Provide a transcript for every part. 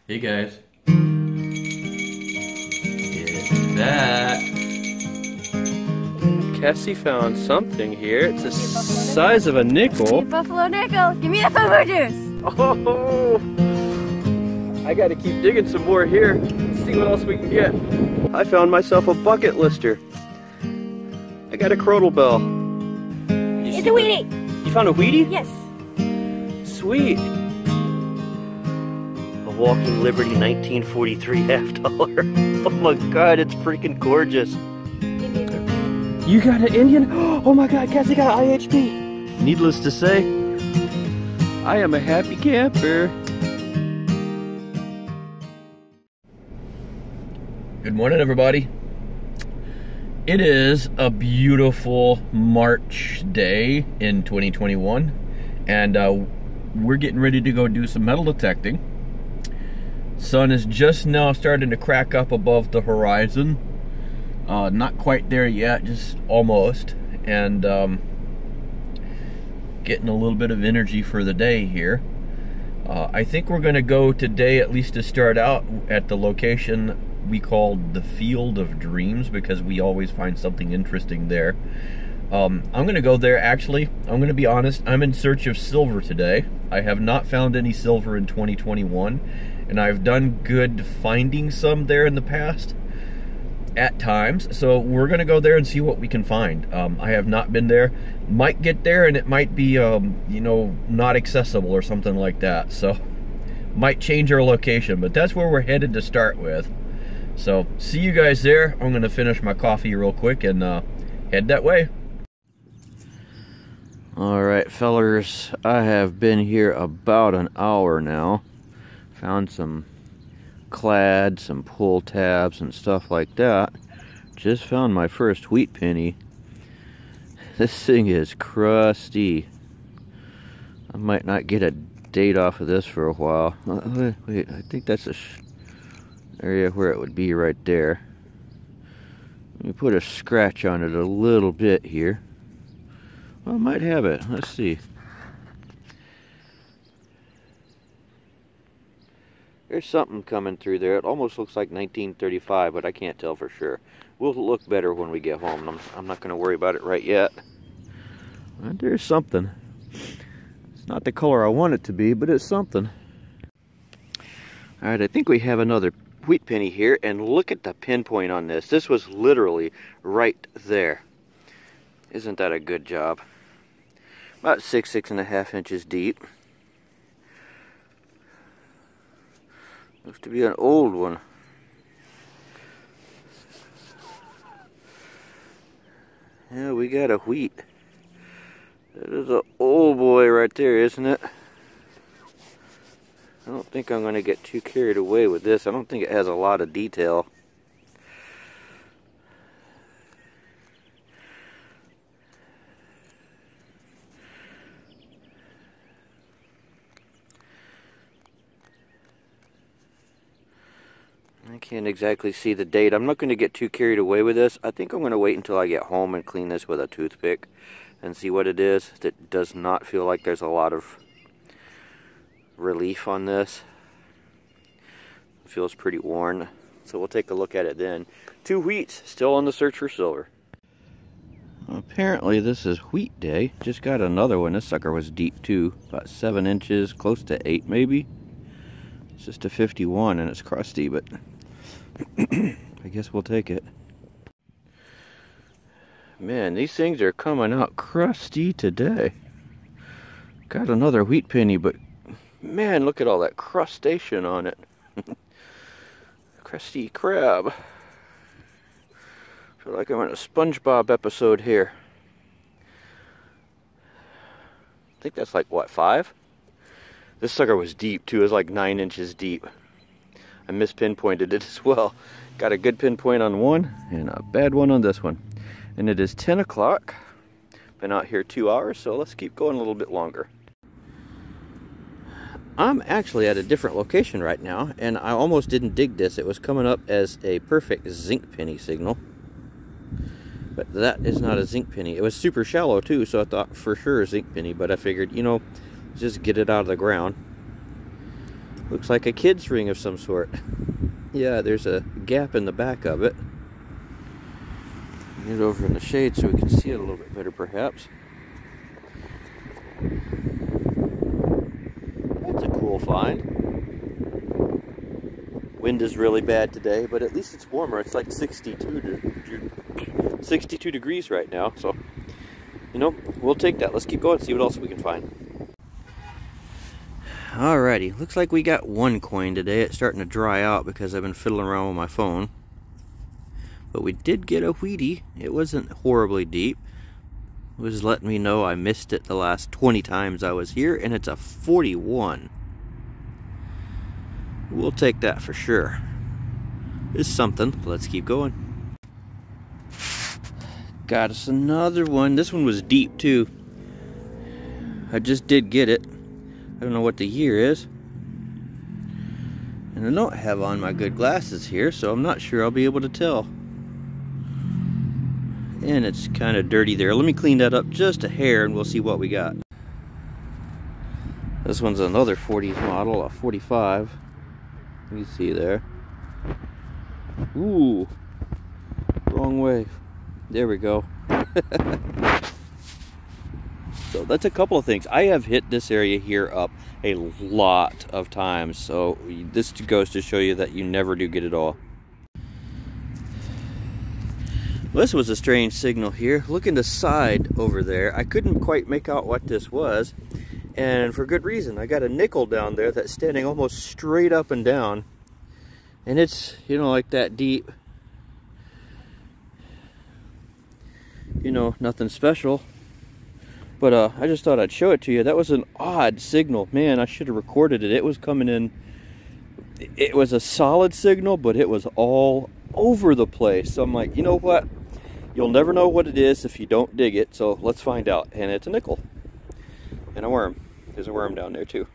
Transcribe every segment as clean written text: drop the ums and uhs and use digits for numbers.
Hey guys. It's that. Cassie found something here. It's the size of a nickel. Buffalo nickel. Give me the fufu juice. Oh! I gotta keep digging some more here and see what else we can get. I found myself a bucket lister. I got a crotal bell. It's a Wheatie. You found a Wheatie? Yes. Sweet. A Walking Liberty 1943 $half. Oh my god, it's freaking gorgeous. You got an Indian? Oh my god, Cassie got an IHP. Needless to say, I am a happy camper. Good morning, everybody. It is a beautiful March day in 2021, and we're getting ready to go do some metal detecting. Sun is just now starting to crack up above the horizon. Not quite there yet, just almost, and getting a little bit of energy for the day here. I think we're going to go today, at least to start out, at the location we called the Field of Dreams, because we always find something interesting there. I'm going to go there. Actually, I'm going to be honest, I'm in search of silver today. I have not found any silver in 2021, and I've done good finding some there in the past at times, so we're going to go there and see what we can find. I have not been there. Might get there and it might be you know, not accessible or something like that, so might change our location, but that's where we're headed to start with. So see you guys there. I'm going to finish my coffee real quick and head that way. Alright fellers, I have been here about an hour now. Found some clad, some pull tabs and stuff like that. Just found my first wheat penny. This thing is crusty. I might not get a date off of this for a while. Wait, I think that's a area where it would be right there. Let me put a scratch on it a little bit here. Well, I might have it. Let's see. There's something coming through there. It almost looks like 1935, but I can't tell for sure. We'll look better when we get home. I'm not going to worry about it right yet. But there's something. It's not the color I want it to be, but it's something. Alright, I think we have another wheat penny here, and look at the pinpoint on this. This was literally right there. Isn't that a good job? About 6.5 inches deep. Looks to be an old one. Yeah, we got a wheat. That is an old boy right there, isn't it? I don't think I'm going to get too carried away with this. I don't think it has a lot of detail. I can't exactly see the date. I'm not going to get too carried away with this. I think I'm going to wait until I get home and clean this with a toothpick and see what it is. It does not feel like there's a lot of relief on this. It feels pretty worn, so we'll take a look at it then. 2 wheats, still on the search for silver. Apparently this is wheat day. Just got another one. This sucker was deep too, about 7 inches, close to 8 maybe. It's just a 51 and it's crusty, but I guess we'll take it. Man, these things are coming out crusty today. Got another wheat penny, but man, look at all that crustation on it. Crusty crab. Feel like I'm in a SpongeBob episode here. I think that's like, what, 5? This sucker was deep too. It was like 9 inches deep. I mispinpointed it as well. Got a good pinpoint on one and a bad one on this one. And it is 10 o'clock. Been out here 2 hours, so let's keep going a little bit longer. I'm actually at a different location right now, and I almost didn't dig this. It was coming up as a perfect zinc penny signal. But that is not a zinc penny. It was super shallow too, so I thought for sure a zinc penny, but I figured, you know, just get it out of the ground. Looks like a kid's ring of some sort. Yeah, there's a gap in the back of it. Get it over in the shade so we can see it a little bit better, perhaps. That's a cool find. Wind is really bad today, but at least it's warmer. It's like 62 degrees right now, so you know, we'll take that. Let's keep going, see what else we can find. Alrighty, looks like we got one coin today. It's starting to dry out because I've been fiddling around with my phone. But we did get a Wheatie. It wasn't horribly deep. It was letting me know I missed it the last 20 times I was here, and it's a 41. We'll take that for sure. It's something. Let's keep going. Got us another one. This one was deep too. I just did get it. I don't know what the year is. And I don't have on my good glasses here, so I'm not sure I'll be able to tell. And it's kind of dirty there. Let me clean that up just a hair and we'll see what we got. This one's another 40s model, a 45. You see there. Ooh, wrong way. There we go. So that's a couple of things. I have hit this area here up a lot of times, so this goes to show you that you never do get it all. Well, this was a strange signal here. Look in the side over there. I couldn't quite make out what this was, and for good reason. I got a nickel down there that's standing almost straight up and down, and it's, you know, like that deep. You know, nothing special. But I just thought I'd show it to you. That was an odd signal. Man, I should have recorded it. It was coming in. It was a solid signal, but it was all over the place. So I'm like, you know what? You'll never know what it is if you don't dig it. So let's find out. And it's a nickel. And a worm. There's a worm down there too.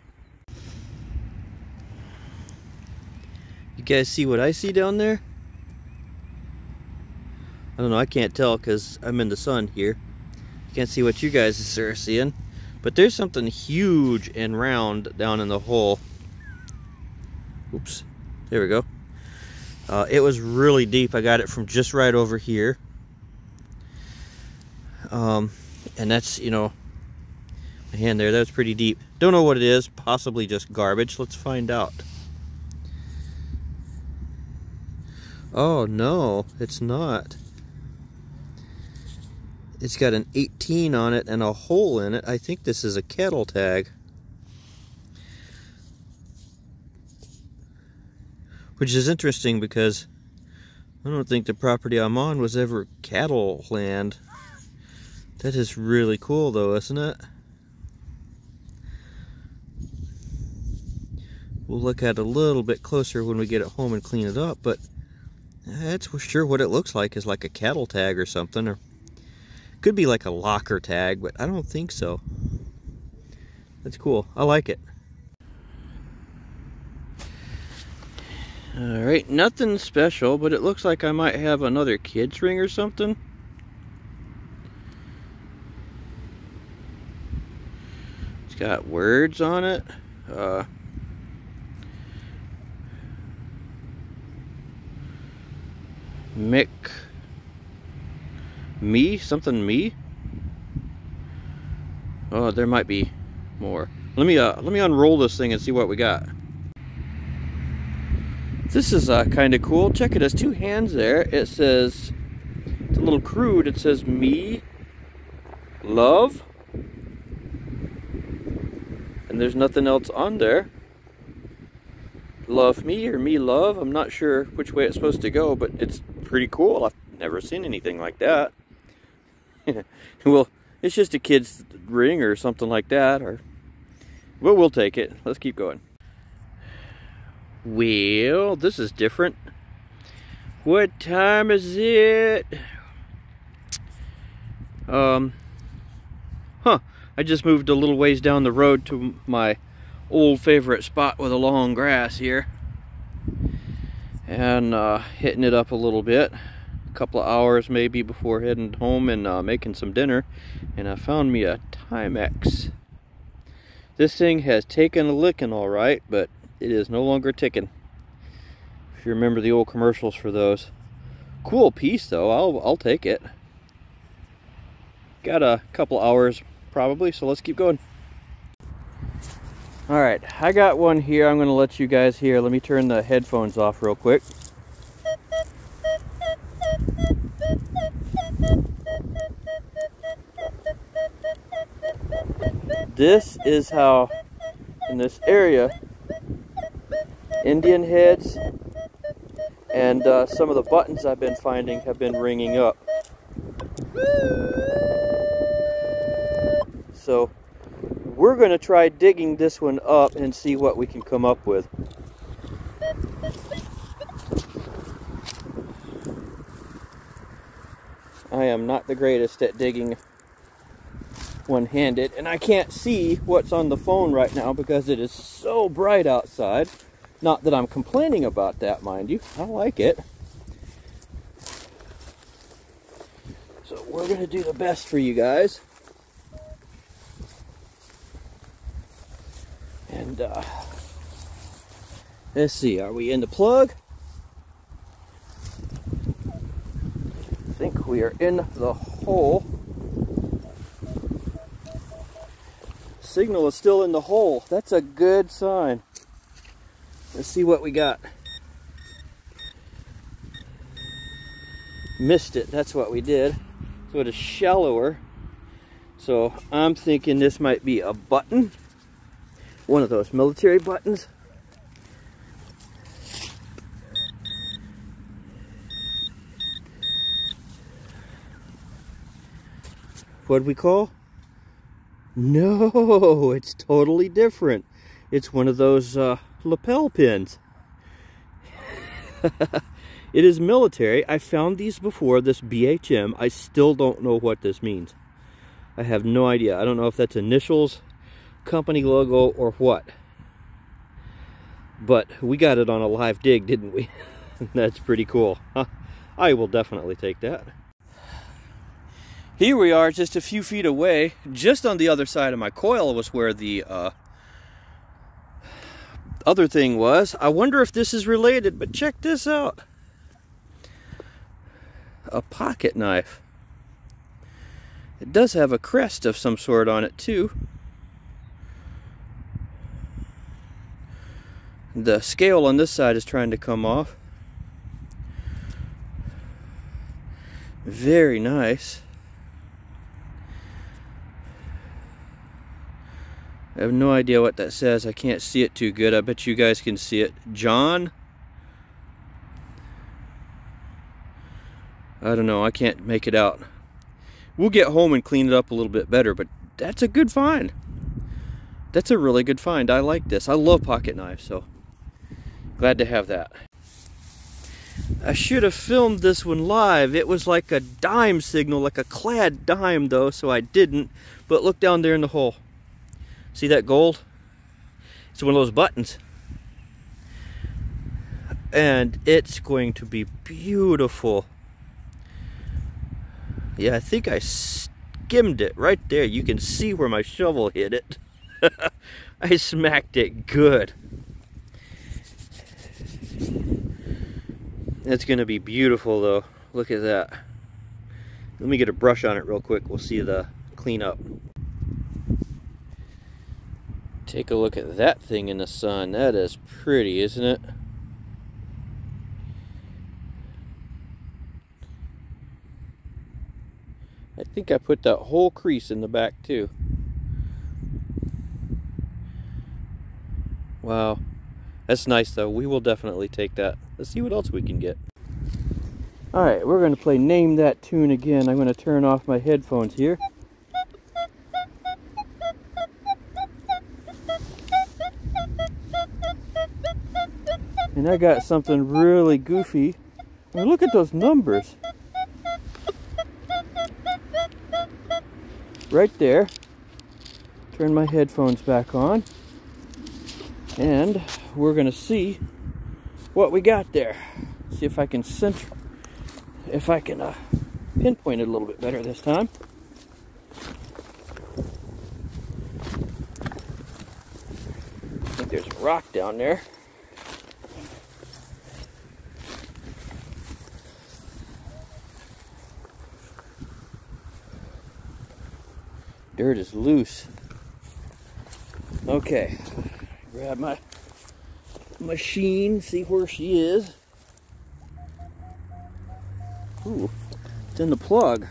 You guys see what I see down there? I don't know. I can't tell because I'm in the sun here. Can't see what you guys are seeing, but there's something huge and round down in the hole. Oops, there we go. It was really deep. I got it from just right over here, and that's, you know, my hand there, that's pretty deep. Don't know what it is, possibly just garbage. Let's find out. Oh no, it's not. It's got an 18 on it and a hole in it. I think this is a cattle tag. Which is interesting because I don't think the property I'm on was ever cattle land. That is really cool though, isn't it? We'll look at it a little bit closer when we get it home and clean it up, but that's for sure what it looks like, is like a cattle tag or something, or could be like a locker tag, but I don't think so. That's cool. I like it. Alright, nothing special, but it looks like I might have another kid's ring or something. It's got words on it. Me? Oh, there might be more. Let me unroll this thing and see what we got. This is kind of cool. Check it, has two hands there. It says, it's a little crude, it says me love, and there's nothing else on there. Love me or me love, I'm not sure which way it's supposed to go, but it's pretty cool. I've never seen anything like that. Well, it's just a kid's ring or something like that, or well, we'll take it. Let's keep going. Well, this is different. What time is it? I just moved a little ways down the road to my old favorite spot with a long grass here, and hitting it up a little bit. Couple of hours maybe before heading home and making some dinner, and I found me a Timex. This thing has taken a licking all right, but it is no longer ticking. If you remember the old commercials for those. Cool piece though, I'll take it. Got a couple hours probably, so let's keep going. All right, I got one here. I'm gonna let you guys hear. Let me turn the headphones off real quick. This is how, in this area, Indian heads and some of the buttons I've been finding have been ringing up. So we're going to try digging this one up and see what we can come up with. I am not the greatest at digging one-handed, and I can't see what's on the phone right now because it is so bright outside. Not that I'm complaining about that, mind you. I like it. So we're going to do the best for you guys. And let's see, are we in the plug? I think we are in the hole. Signal is still in the hole. That's a good sign. Let's see what we got. Missed it, that's what we did. So it is shallower. So I'm thinking this might be a button. One of those military buttons. What'd we call? No, it's totally different. It's one of those lapel pins. It is military. I found these before, this BHM. I still don't know what this means. I have no idea. I don't know if that's initials, company logo, or what. But we got it on a live dig, didn't we? That's pretty cool. Huh? I will definitely take that. Here we are, just a few feet away. Just on the other side of my coil was where the other thing was. I wonder if this is related, but check this out. A pocket knife. It does have a crest of some sort on it too. The scale on this side is trying to come off. Very nice. I have no idea what that says. I can't see it too good. I bet you guys can see it. John? I don't know. I can't make it out. We'll get home and clean it up a little bit better, but that's a good find. That's a really good find. I like this. I love pocket knives, so glad to have that. I should have filmed this one live. It was like a dime signal, like a clad dime though, so I didn't. But look down there in the hole. See that gold? It's one of those buttons. And it's going to be beautiful. Yeah, I think I skimmed it right there. You can see where my shovel hit it. I smacked it good. It's going to be beautiful though. Look at that. Let me get a brush on it real quick. We'll see the cleanup. Take a look at that thing in the sun. That is pretty, isn't it? I think I put that whole crease in the back too. Wow. That's nice though. We will definitely take that. Let's see what else we can get. Alright, we're going to play Name That Tune again. I'm going to turn off my headphones here. And I got something really goofy. I mean, look at those numbers. Right there. Turn my headphones back on. And we're going to see what we got there. See if I can pinpoint it a little bit better this time. I think there's rock down there. Dirt is loose. Okay, grab my machine, see where she is. Ooh, it's in the plug.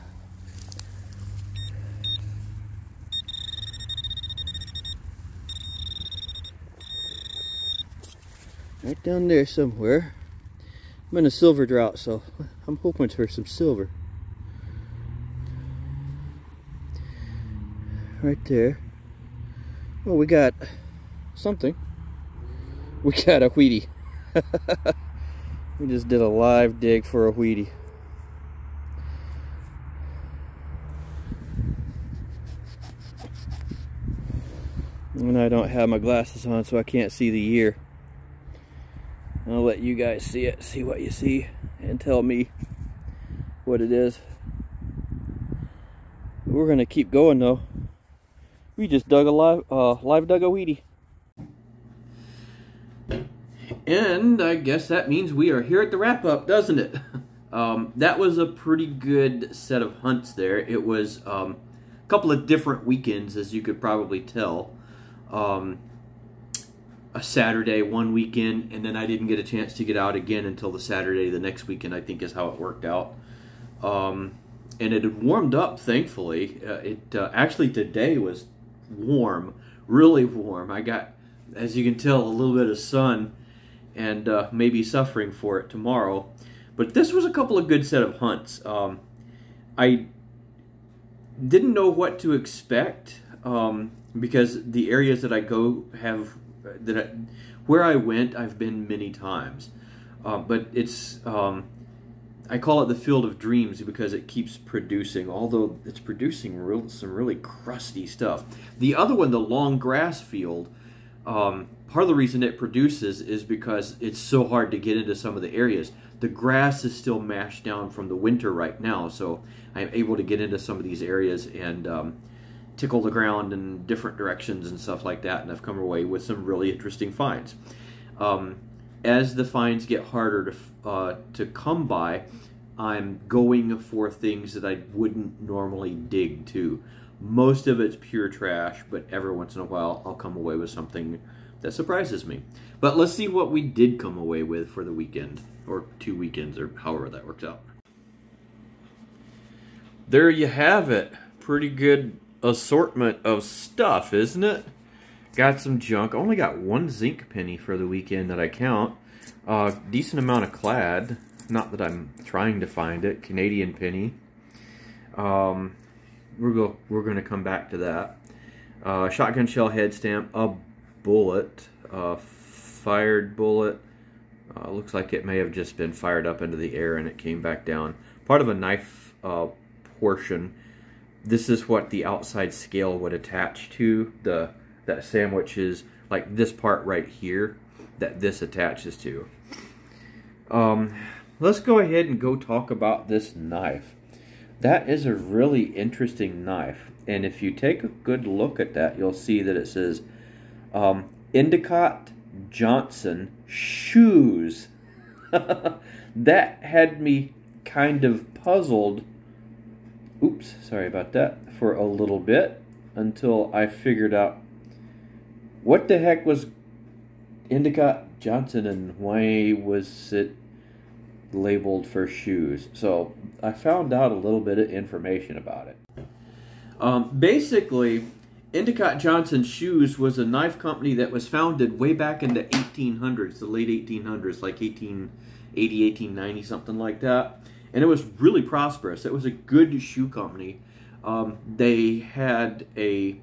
Right down there somewhere. I'm in a silver drought, so I'm hoping for some silver. Right there. Oh, we got something. We got a Wheatie. We just did a live dig for a Wheatie. And I don't have my glasses on, so I can't see the year. I'll let you guys see it, see what you see, and tell me what it is. We're gonna keep going though. We just dug a live dug a Wheatie. And I guess that means we are here at the wrap up, doesn't it? That was a pretty good set of hunts there. It was a couple of different weekends, as you could probably tell. A Saturday one weekend, and then I didn't get a chance to get out again until the Saturday the next weekend, I think is how it worked out. And it had warmed up, thankfully. Actually today was warm, really warm. I got, as you can tell, a little bit of sun, and maybe suffering for it tomorrow. But this was a couple of good set of hunts. I didn't know what to expect, because the areas that I go have, where I went, I've been many times. But it's, I call it the Field of Dreams because it keeps producing, although it's producing some really crusty stuff. The other one, the long grass field, part of the reason it produces is because it's so hard to get into some of the areas. The grass is still mashed down from the winter right now, so I'm able to get into some of these areas and tickle the ground in different directions and stuff like that, and I've come away with some really interesting finds. As the finds get harder to come by, I'm going for things that I wouldn't normally dig to. Most of it's pure trash, but every once in a while I'll come away with something that surprises me. But let's see what we did come away with for the weekend, or 2 weekends, or however that works out. There you have it. Pretty good assortment of stuff, isn't it? Got some junk. Only got 1 zinc penny for the weekend that I count. Decent amount of clad. Not that I'm trying to find it. Canadian penny. We're going to come back to that. Shotgun shell head stamp. A bullet. Fired bullet. Looks like it may have just been fired up into the air and it came back down. Part of a knife portion. This is what the outside scale would attach to. That sandwich is like this part right here that this attaches to. Let's go ahead and go talk about this knife. That is a really interesting knife, and if you take a good look at that, you'll see that it says Endicott Johnson shoes. That had me kind of puzzled. Oops, sorry about that, for a little bit, until I figured out what the heck was Endicott Johnson and why was it labeled for shoes. So I found out a little bit of information about it. Basically, Endicott Johnson Shoes was a knife company that was founded way back in the 1800s, the late 1800s, like 1880, 1890, something like that. And it was really prosperous. It was a good shoe company. They had a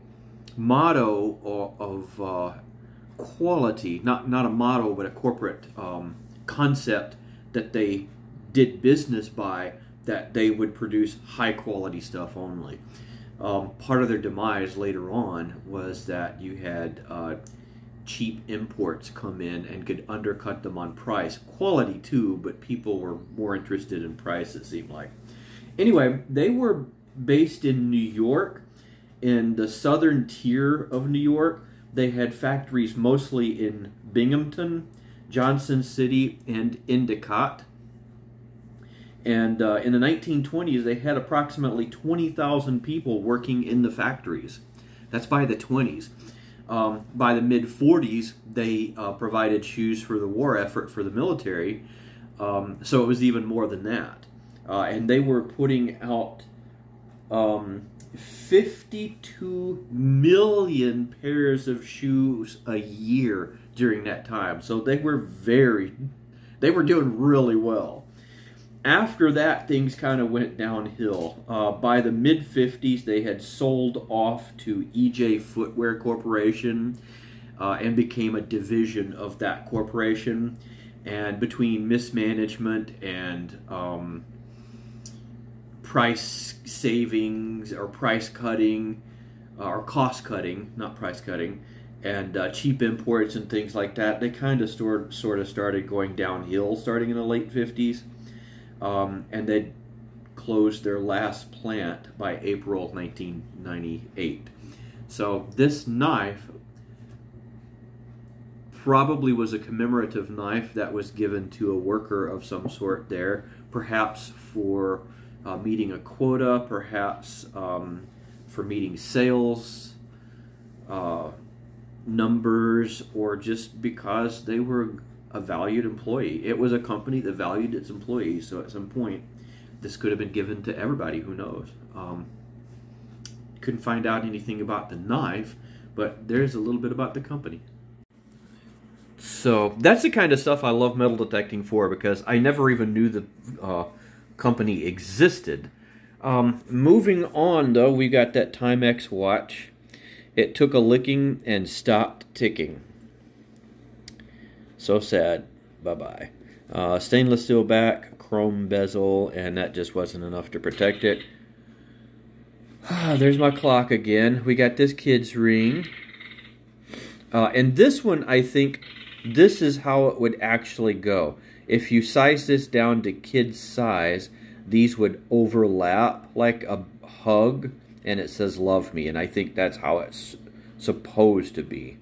motto of quality, not a motto, but a corporate concept that they did business by, that they would produce high quality stuff only. Part of their demise later on was that you had cheap imports come in and could undercut them on price. Quality too, but people were more interested in price, it seemed like. Anyway, they were based in New York, in the southern tier of New York, they had factories mostly in Binghamton, Johnson City, and Endicott. And in the 1920s, they had approximately 20,000 people working in the factories. That's by the 20s. By the mid-40s, they provided shoes for the war effort for the military, so it was even more than that. And they were putting out 52 million pairs of shoes a year during that time. So they were doing really well. After that, things kind of went downhill. By the mid-50s, they had sold off to EJ Footwear Corporation and became a division of that corporation. And between mismanagement and price savings or price cutting, or cost cutting, not price cutting, and cheap imports and things like that, they kind of sort of started going downhill starting in the late 50s. And they closed their last plant by April 1998. So this knife probably was a commemorative knife that was given to a worker of some sort there, perhaps for meeting a quota, perhaps for meeting sales numbers, or just because they were a valued employee. It was a company that valued its employees, so at some point this could have been given to everybody, who knows. Couldn't find out anything about the knife, but there's a little bit about the company. So that's the kind of stuff I love metal detecting for, because I never even knew the company existed. Moving on though, we got that Timex watch. It took a licking and stopped ticking. So sad. Bye-bye. Stainless steel back, chrome bezel, and that just wasn't enough to protect it. There's my clock again. We got this kid's ring. And this one, I think, this is how it would actually go. If you size this down to kid's size, these would overlap like a hug, and it says love me, and I think that's how it's supposed to be.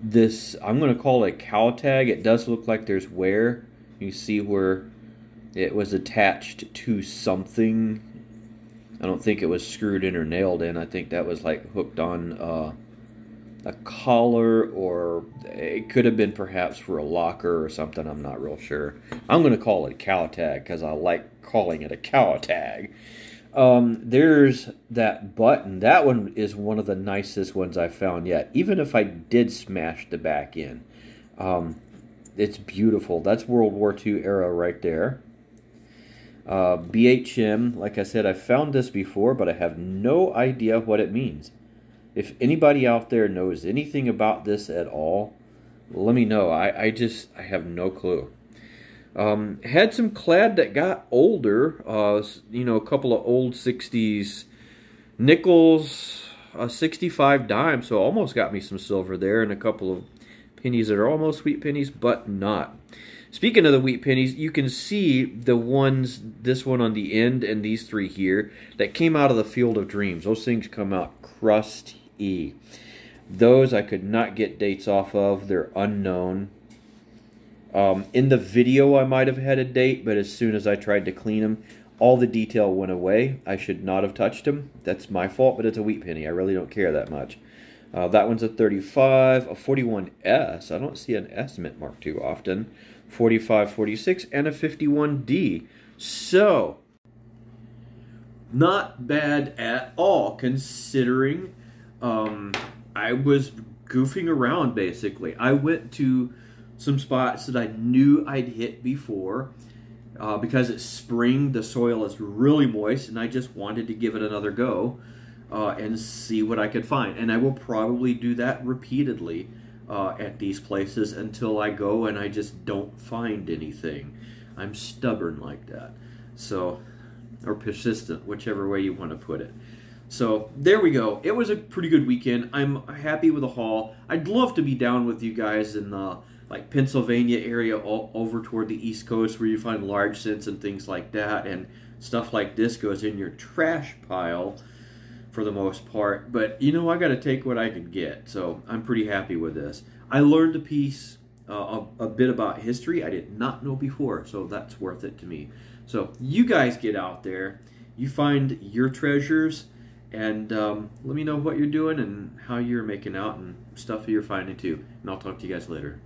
This, I'm going to call it a cow tag. It does look like there's wear. You see where it was attached to something. I don't think it was screwed in or nailed in. I think that was like hooked on a collar, or it could have been perhaps for a locker or something. I'm not real sure. I'm going to call it a cow tag because I like calling it a cow tag. There's that button. That one is one of the nicest ones I've found yet. Even if I did smash the back in, it's beautiful. That's World War II era right there. BHM, like I said, I've found this before, but I have no idea what it means. If anybody out there knows anything about this at all, let me know. I have no clue. Had some clad that got older, you know, a couple of old 60s nickels, a 65 dime, so almost got me some silver there, and a couple of pennies that are almost wheat pennies, but not. Speaking of the wheat pennies, you can see the ones, this one on the end and these three here, that came out of the Field of Dreams. Those things come out crusty. Those I could not get dates off of. They're unknown. In the video I might have had a date, but as soon as I tried to clean them, all the detail went away. I should not have touched them. That's my fault, but it's a wheat penny. I really don't care that much. That one's a 35, a 41S. I don't see an S mint mark too often. 45, 46, and a 51D. So, not bad at all, considering I was goofing around, basically. I went to some spots that I knew I'd hit before. Because it's spring, the soil is really moist, and I just wanted to give it another go and see what I could find. And I will probably do that repeatedly at these places until I go and I just don't find anything. I'm stubborn like that. So, or persistent, whichever way you want to put it. So, there we go. It was a pretty good weekend. I'm happy with the haul. I'd love to be down with you guys in the like Pennsylvania area, all over toward the East Coast, where you find large scents and things like that, and stuff like this goes in your trash pile. for the most part. But you know, I got to take what I could get, so I'm pretty happy with this. I learned a piece, a bit about history I did not know before, so that's worth it to me. So you guys get out there, you find your treasures, and let me know what you're doing and how you're making out and stuff you're finding too. And I'll talk to you guys later.